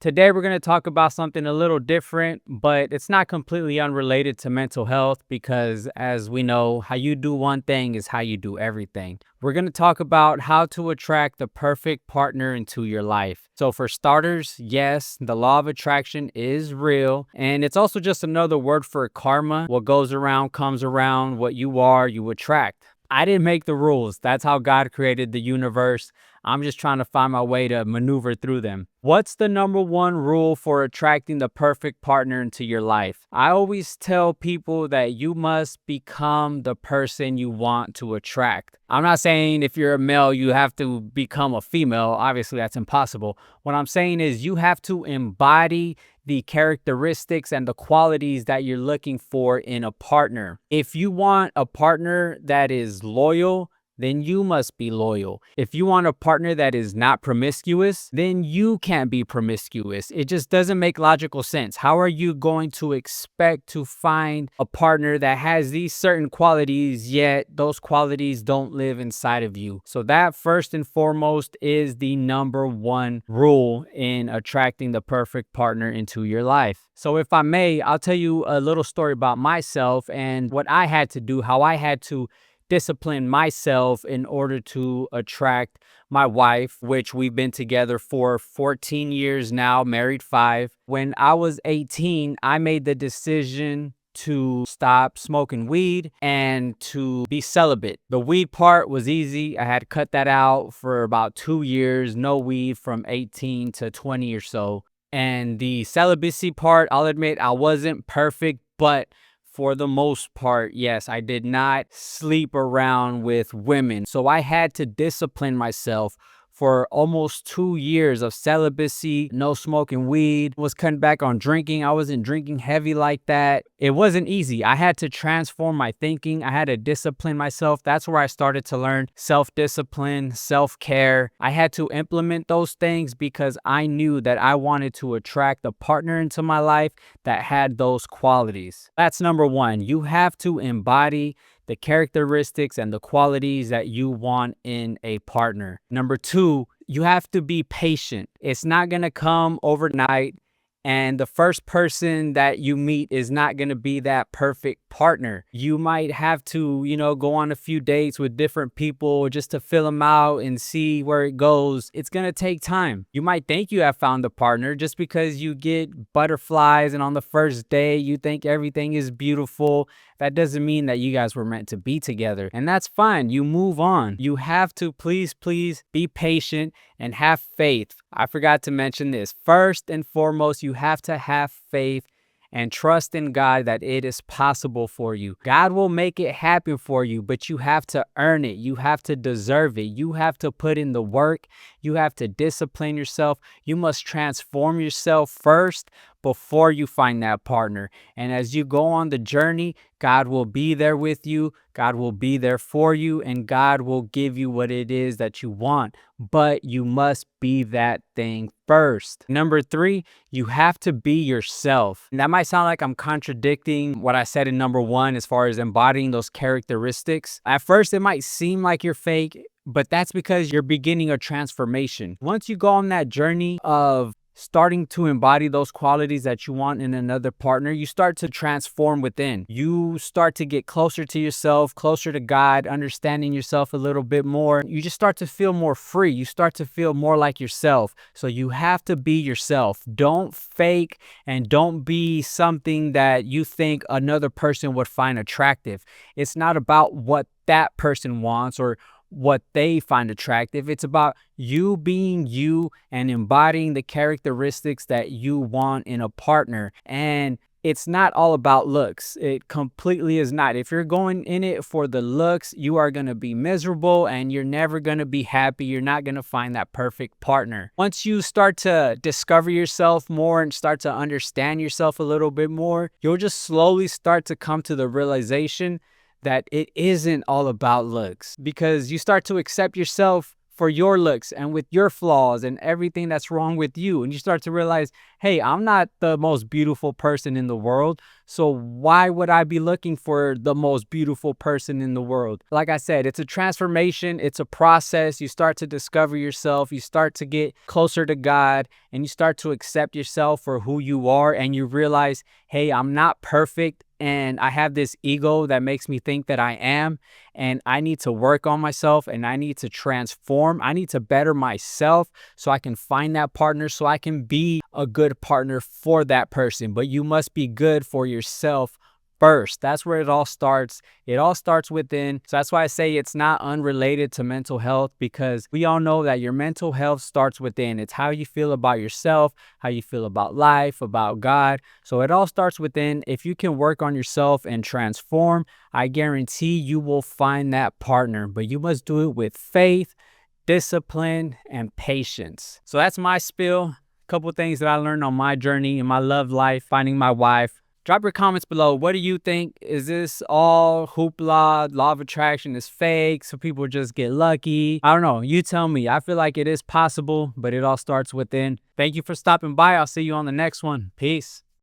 Today, we're going to talk about something a little different, but it's not completely unrelated to mental health because, as we know, how you do one thing is how you do everything. We're going to talk about how to attract the perfect partner into your life. So, for starters, yes, the law of attraction is real, and it's also just another word for karma. What goes around comes around, what you are, you attract. I didn't make the rules. That's how God created the universe. I'm just trying to find my way to maneuver through them. What's the number one rule for attracting the perfect partner into your life? I always tell people that you must become the person you want to attract. I'm not saying if you're a male, you have to become a female. Obviously, that's impossible. What I'm saying is you have to embody the characteristics and the qualities that you're looking for in a partner. If you want a partner that is loyal, then you must be loyal. If you want a partner that is not promiscuous, then you can't be promiscuous. It just doesn't make logical sense. How are you going to expect to find a partner that has these certain qualities, yet those qualities don't live inside of you? So that first and foremost is the number one rule in attracting the perfect partner into your life. So if I may, I'll tell you a little story about myself and what I had to do, how I had to discipline myself in order to attract my wife, which we've been together for 14 years now, married 5. When I was 18, I made the decision to stop smoking weed and to be celibate. The weed part was easy. I had cut that out for about 2 years, no weed from 18 to 20 or so. And the celibacy part, I'll admit I wasn't perfect, but for the most part, yes, I did not sleep around with women. So I had to discipline myself for almost 2 years of celibacy, no smoking weed, was cutting back on drinking. I wasn't drinking heavy like that. It wasn't easy. I had to transform my thinking. I had to discipline myself. That's where I started to learn self-discipline, self-care. I had to implement those things because I knew that I wanted to attract a partner into my life that had those qualities. That's number one. You have to embody the characteristics and the qualities that you want in a partner. Number two, you have to be patient. It's not going to come overnight. And the first person that you meet is not going to be that perfect partner. You might have to, go on a few dates with different people just to fill them out and see where it goes. It's going to take time. You might think you have found a partner just because you get butterflies and on the first day you think everything is beautiful. That doesn't mean that you guys were meant to be together. And that's fine. You move on. You have to please be patient and have faith. I forgot to mention this. First and foremost, you have to have faith and trust in God that it is possible for you. God will make it happen for you, but you have to earn it. You have to deserve it. You have to put in the work. You have to discipline yourself. You must transform yourself first before you find that partner. And as you go on the journey, God will be there with you. God will be there for you, and God will give you what it is that you want. But you must be that thing first. Number three, you have to be yourself. And that might sound like I'm contradicting what I said in number one as far as embodying those characteristics. At first, it might seem like you're fake, but that's because you're beginning a transformation. Once you go on that journey of starting to embody those qualities that you want in another partner, you start to transform within. You start to get closer to yourself, closer to God, understanding yourself a little bit more. You just start to feel more free. You start to feel more like yourself. So you have to be yourself. Don't fake and don't be something that you think another person would find attractive. It's not about what that person wants or what they find attractive. It's about you being you and embodying the characteristics that you want in a partner. And it's not all about looks. It completely is not. If you're going in it for the looks, you are going to be miserable and you're never going to be happy. You're not going to find that perfect partner. Once you start to discover yourself more and start to understand yourself a little bit more, you'll just slowly start to come to the realization that it isn't all about looks, because you start to accept yourself for your looks and with your flaws and everything that's wrong with you. And you start to realize, hey, I'm not the most beautiful person in the world. So why would I be looking for the most beautiful person in the world? Like I said, it's a transformation. It's a process. You start to discover yourself. You start to get closer to God, and you start to accept yourself for who you are. And you realize, hey, I'm not perfect. And I have this ego that makes me think that I am, and I need to work on myself, and I need to transform. I need to better myself so I can find that partner, so I can be a good partner for that person. But you must be good for yourself first. That's where it all starts. It all starts within. So that's why I say it's not unrelated to mental health, because we all know that your mental health starts within. It's how you feel about yourself, how you feel about life, about God. So it all starts within. If you can work on yourself and transform, I guarantee you will find that partner. But you must do it with faith, discipline, and patience. So that's my spiel. A couple things that I learned on my journey in my love life, finding my wife. Drop your comments below. What do you think? Is this all hoopla? Law of attraction is fake, so people just get lucky? I don't know. You tell me. I feel like it is possible, but it all starts within. Thank you for stopping by. I'll see you on the next one. Peace.